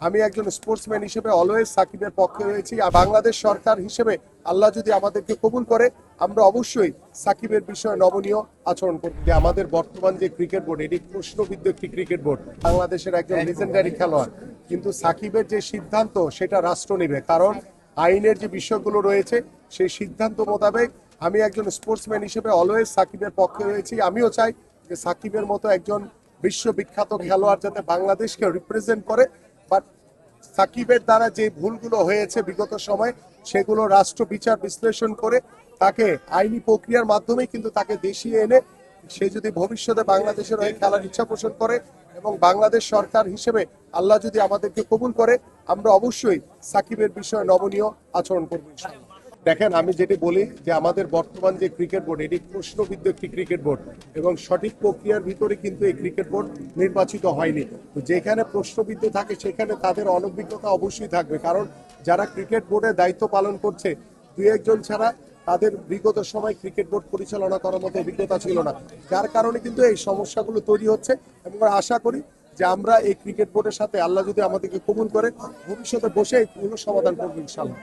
আমি একজন স্পোর্টসম্যান হিসেবে অলওয়েজ সাকিবের পক্ষে রয়েছি। আর বাংলাদেশ সরকার হিসেবে আল্লাহ যদি আমাদেরকে কবুল করে, আমরা অবশ্যই সাকিবের বিষয়ে নমনীয় আচরণ করব। যে আমাদের বর্তমান যে ক্রিকেট বোর্ড, এটি প্রশ্নবিদ্ধ একটি ক্রিকেট বোর্ড। বাংলাদেশের একজন লিজেন্ডারি খেলোয়াড়, কিন্তু সাকিবের যে সিদ্ধান্ত সেটা রাষ্ট্র নেবে, কারণ আইনের যে বিষয়গুলো রয়েছে সেই সিদ্ধান্ত মোতাবেক আমি একজন স্পোর্টসম্যান হিসেবে অলওয়েজ সাকিবের পক্ষে রয়েছি। আমিও চাই যে সাকিবের মতো একজন বিশ্ববিখ্যাত খেলোয়াড় যাতে বাংলাদেশকে রিপ্রেজেন্ট করে। বাট সাকিবের দ্বারা যে ভুলগুলো হয়েছে বিগত সময়, সেগুলো রাষ্ট্র বিচার বিশ্লেষণ করে তাকে আইনি প্রক্রিয়ার মাধ্যমেই কিন্তু তাকে দেশিয়ে এনে সে যদি ভবিষ্যতে বাংলাদেশের হয়ে খেলার ইচ্ছা পোষণ করে এবং বাংলাদেশ সরকার হিসেবে আল্লাহ যদি আমাদেরকে কবুল করে, আমরা অবশ্যই সাকিবের বিষয়ে নমনীয় আচরণ করবো ইনশাআল্লাহ। দেখেন, আমি যেটি বলি যে আমাদের বর্তমান যে ক্রিকেট বোর্ড, এটি প্রশ্নবিদ্ধ একটি ক্রিকেট বোর্ড এবং সঠিক প্রক্রিয়ার ভিতরে কিন্তু এই ক্রিকেট বোর্ড নির্বাচিত হয়নি। তো যেখানে প্রশ্নবিদ্ধ থাকে সেখানে তাদের অনভিজ্ঞতা অবশ্যই থাকবে, কারণ যারা ক্রিকেট বোর্ডের দায়িত্ব পালন করছে দুই একজন ছাড়া তাদের বিগত সময় ক্রিকেট বোর্ড পরিচালনা করার মতো অভিজ্ঞতা ছিল না, যার কারণে কিন্তু এই সমস্যাগুলো তৈরি হচ্ছে। এবং আশা করি যে আমরা এই ক্রিকেট বোর্ডের সাথে আল্লাহ যদি আমাদেরকে কবুল করে ভবিষ্যতে বসে এইগুলো সমাধান করবো ইনশাআল্লাহ।